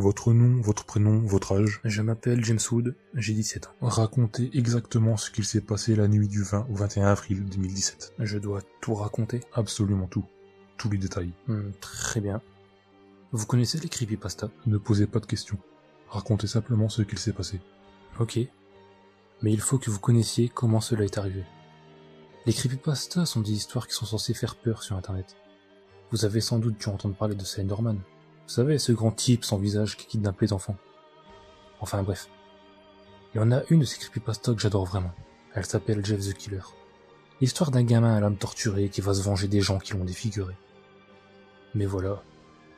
Votre nom, votre prénom, votre âge? Je m'appelle James Wood, j'ai 17 ans. Racontez exactement ce qu'il s'est passé la nuit du 20 au 21 avril 2017. Je dois tout raconter? Absolument tout. Tous les détails. Très bien. Vous connaissez les creepypasta? Ne posez pas de questions. Racontez simplement ce qu'il s'est passé. Ok. Mais il faut que vous connaissiez comment cela est arrivé. Les creepypasta sont des histoires qui sont censées faire peur sur internet. Vous avez sans doute dû entendre parler de Slenderman. Vous savez, ce grand type sans visage qui kidnappe les enfants. Enfin bref. Il y en a une de ces creepypasta que j'adore vraiment. Elle s'appelle Jeff the Killer. L'histoire d'un gamin à l'âme torturée qui va se venger des gens qui l'ont défiguré. Mais voilà.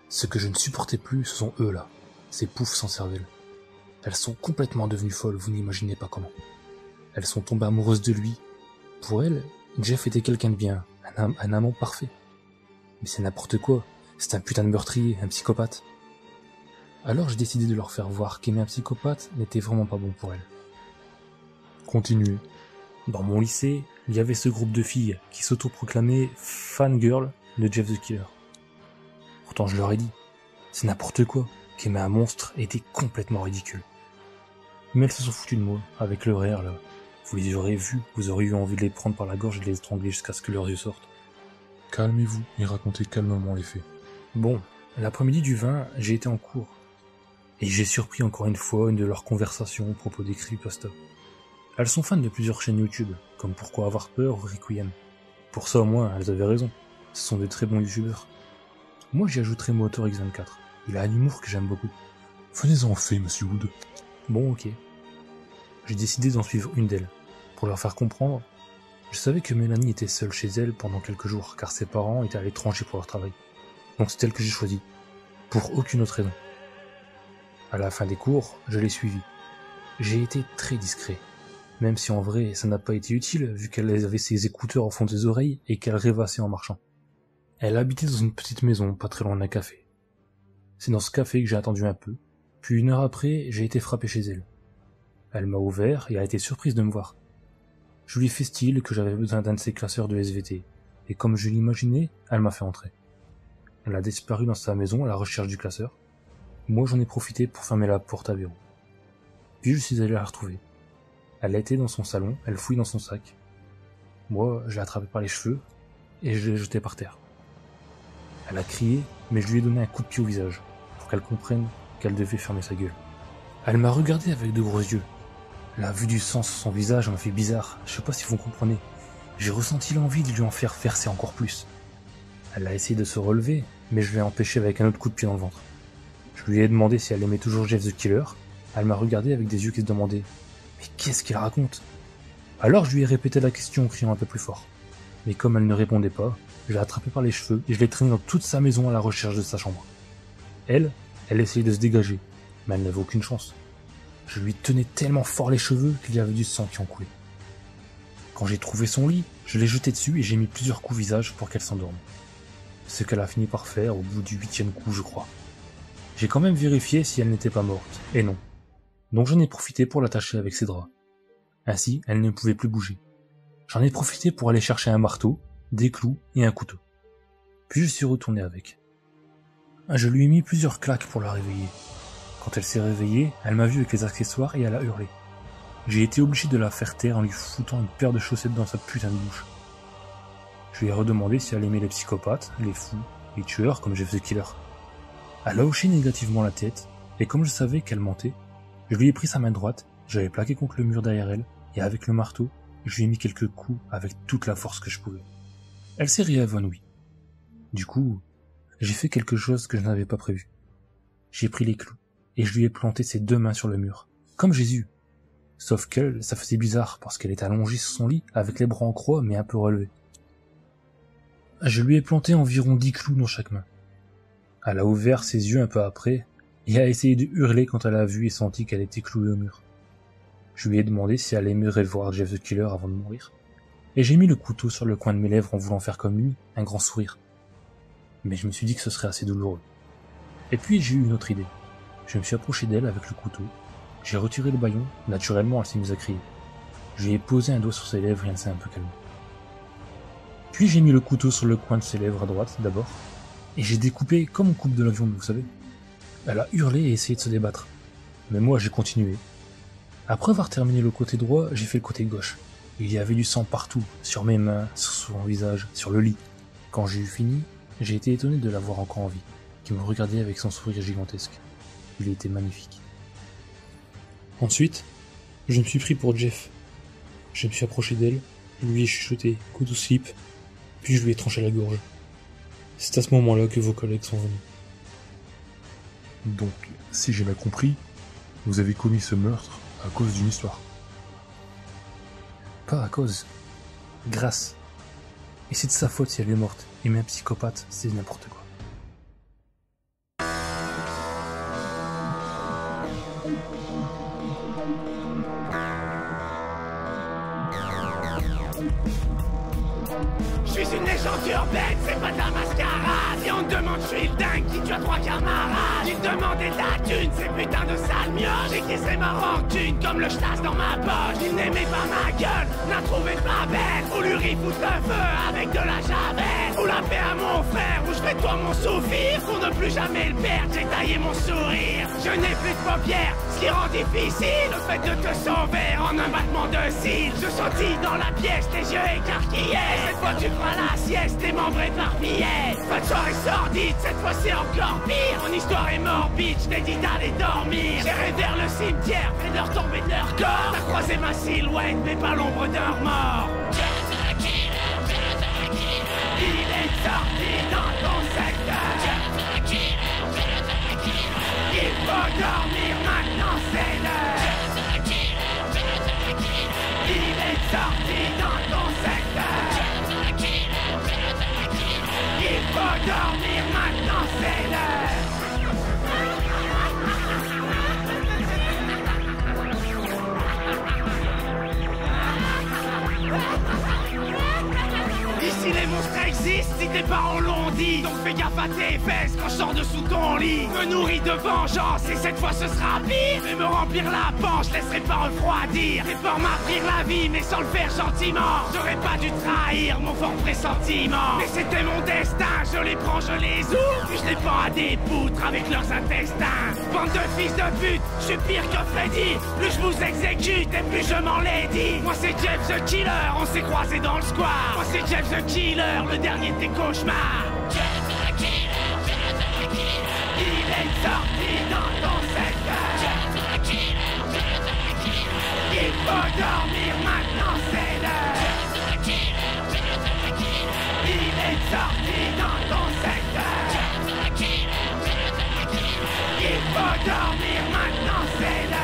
Ce que je ne supportais plus, ce sont eux là. Ces poufs sans cervelle. Elles sont complètement devenues folles, vous n'imaginez pas comment. Elles sont tombées amoureuses de lui. Pour elles, Jeff était quelqu'un de bien, un amant parfait. Mais c'est n'importe quoi. C'est un putain de meurtrier, un psychopathe. Alors j'ai décidé de leur faire voir qu'aimer un psychopathe n'était vraiment pas bon pour elles. Continuez. Dans mon lycée, il y avait ce groupe de filles qui s'autoproclamaient fangirl de Jeff the Killer. Pourtant je leur ai dit, c'est n'importe quoi, qu'aimer un monstre était complètement ridicule. Mais elles se sont foutues de moi, avec leur rire là. Vous les aurez vus, vous auriez eu envie de les prendre par la gorge et de les étrangler jusqu'à ce que leurs yeux sortent. Calmez-vous et racontez calmement les faits. Bon, l'après-midi du 20, j'ai été en cours. Et j'ai surpris encore une fois une de leurs conversations au propos des creepypasta. Elles sont fans de plusieurs chaînes YouTube, comme Pourquoi avoir peur ou Requiem. Pour ça au moins, elles avaient raison. Ce sont de très bons youtubeurs. Moi j'y ajouterai Motor X24. Il a un humour que j'aime beaucoup. Venez-en fait, monsieur Wood. Bon, ok. J'ai décidé d'en suivre une d'elles. Pour leur faire comprendre, je savais que Mélanie était seule chez elle pendant quelques jours, car ses parents étaient à l'étranger pour leur travail. Donc c'est elle que j'ai choisie. Pour aucune autre raison. À la fin des cours, je l'ai suivie. J'ai été très discret. Même si en vrai, ça n'a pas été utile, vu qu'elle avait ses écouteurs au fond des oreilles et qu'elle rêvassait en marchant. Elle habitait dans une petite maison, pas très loin d'un café. C'est dans ce café que j'ai attendu un peu, puis une heure après, j'ai été frappé chez elle. Elle m'a ouvert et a été surprise de me voir. Je lui ai fait style que j'avais besoin d'un de ses classeurs de SVT, et comme je l'imaginais, elle m'a fait entrer. Elle a disparu dans sa maison à la recherche du classeur. Moi j'en ai profité pour fermer la porte à verrou. Puis je suis allé la retrouver. Elle était dans son salon, elle fouille dans son sac. Moi, je l'ai attrapée par les cheveux, et je l'ai jetée par terre. Elle a crié, mais je lui ai donné un coup de pied au visage, pour qu'elle comprenne qu'elle devait fermer sa gueule. Elle m'a regardé avec de gros yeux. La vue du sang sur son visage m'a fait bizarre, je sais pas si vous comprenez. J'ai ressenti l'envie de lui en faire verser encore plus. Elle a essayé de se relever, mais je l'ai empêchée avec un autre coup de pied dans le ventre. Je lui ai demandé si elle aimait toujours Jeff the Killer. Elle m'a regardé avec des yeux qui se demandaient « Mais qu'est-ce qu'il raconte ?» Alors je lui ai répété la question en criant un peu plus fort. Mais comme elle ne répondait pas, je l'ai attrapée par les cheveux et je l'ai traînée dans toute sa maison à la recherche de sa chambre. Elle essayait de se dégager, mais elle n'avait aucune chance. Je lui tenais tellement fort les cheveux qu'il y avait du sang qui en coulait. Quand j'ai trouvé son lit, je l'ai jeté dessus et j'ai mis plusieurs coups visage pour qu'elle s'endorme. Ce qu'elle a fini par faire au bout du 8e coup, je crois. J'ai quand même vérifié si elle n'était pas morte, et non. Donc j'en ai profité pour l'attacher avec ses draps. Ainsi, elle ne pouvait plus bouger. J'en ai profité pour aller chercher un marteau, des clous et un couteau. Puis je suis retourné avec. Je lui ai mis plusieurs claques pour la réveiller. Quand elle s'est réveillée, elle m'a vu avec les accessoires et elle a hurlé. J'ai été obligé de la faire taire en lui foutant une paire de chaussettes dans sa putain de bouche. Je lui ai redemandé si elle aimait les psychopathes, les fous, les tueurs comme Jeff the Killer. Elle a hoché négativement la tête, et comme je savais qu'elle mentait, je lui ai pris sa main droite, je l'ai plaquée contre le mur derrière elle, et avec le marteau, je lui ai mis quelques coups avec toute la force que je pouvais. Elle s'est réévanouie. Du coup, j'ai fait quelque chose que je n'avais pas prévu. J'ai pris les clous, et je lui ai planté ses deux mains sur le mur, comme Jésus. Sauf qu'elle, ça faisait bizarre, parce qu'elle était allongée sur son lit, avec les bras en croix, mais un peu relevés. Je lui ai planté environ 10 clous dans chaque main. Elle a ouvert ses yeux un peu après, et a essayé de hurler quand elle a vu et senti qu'elle était clouée au mur. Je lui ai demandé si elle aimerait voir Jeff the Killer avant de mourir, et j'ai mis le couteau sur le coin de mes lèvres en voulant faire comme lui, un grand sourire. Mais je me suis dit que ce serait assez douloureux. Et puis j'ai eu une autre idée. Je me suis approché d'elle avec le couteau, j'ai retiré le bâillon, naturellement elle s'est mise à crier. Je lui ai posé un doigt sur ses lèvres et elle s'est un peu calmée. Puis j'ai mis le couteau sur le coin de ses lèvres à droite d'abord, et j'ai découpé comme on coupe de la viande, vous savez. Elle a hurlé et essayé de se débattre. Mais moi, j'ai continué. Après avoir terminé le côté droit, j'ai fait le côté gauche. Il y avait du sang partout, sur mes mains, sur son visage, sur le lit. Quand j'ai eu fini, j'ai été étonné de la voir encore en vie, qui me regardait avec son sourire gigantesque. Il était magnifique. Ensuite, je me suis pris pour Jeff. Je me suis approché d'elle, je lui ai chuchoté « Go to sleep », puis je lui ai tranché la gorge. C'est à ce moment-là que vos collègues sont venus. Donc, si j'ai bien compris, vous avez commis ce meurtre à cause d'une histoire. Pas à cause. Grâce. Et c'est de sa faute si elle est morte. Et même psychopathe, c'est n'importe quoi. Je suis une légende urbaine, c'est pas de la mascarade. Si on te demande, je suis le dingue qui tue à 3 camarades. Ils demandaient de la thune, ces putains de sales mioches. J'aiguisais ma rancune comme le schtass dans ma poche. Ils n'aimaient pas ma gueule, la trouvaient pas belle. Ou lui foutre le feu avec de la javel. Ou la paix à mon frère, ou je fais de toi mon souffrir. Pour ne plus jamais le perdre, j'ai taillé mon sourire. Je n'ai plus de paupières, ce qui rend difficile le fait de te sauver en un battement de cils. Je sentis dans la pièce, tes yeux écarquillés. Cette fois tu feras la sieste, tes membres éparpillés. Pas de soirée sordide, cette fois c'est encore pire. Mon histoire est morbide, je t'ai dit d'aller dormir. J'ai rêvé vers le cimetière, fait de leur tomber de leur corps. T'as croisé ma silhouette, mais pas l'ombre d'un remords. Il est sorti dans ton secteur. Il faut dormir maintenant, c'est l'heure. Il est sorti dans ton secteur. Il faut dormir maintenant, c'est l'heure. Ici les monstres existent, si tes parents l'ont dit. Donc fais gaffe à tes fesses quand je sors de sous ton lit. Me nourris de vengeance et cette fois ce sera pire. Mais me remplir la panche, je laisserai pas refroidir. Tes porcs m'apprirent la vie mais sans le faire gentiment. J'aurais pas dû trahir mon fort pressentiment. Mais c'était mon destin, je les prends, je les ouvre. Puis je les pends à des poutres avec leurs intestins. Bande de fils de pute, je suis pire que Freddy. Plus je vous exécute et plus je m'en l'ai dit. Moi c'est Jeff the Killer, on s'est croisés dans le square. Moi c'est Jeff the Killer, le dernier de tes cauchemars. Jeff the Killer, Jeff the Killer. Il est sorti dans ton secteur. Jeff the Killer, Jeff the Killer. Il faut dormir maintenant, c'est l'heure. Jeff the Killer, Jeff the Killer. Il est sorti dans ton secteur. Jeff the Killer, Jeff the Killer. Il faut dormir maintenant, c'est l'heure.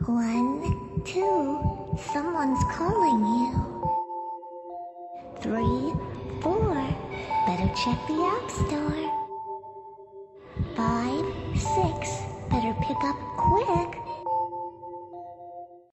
One, two, someone's calling you. 3, 4, better check the app store. 5, 6, better pick up quick.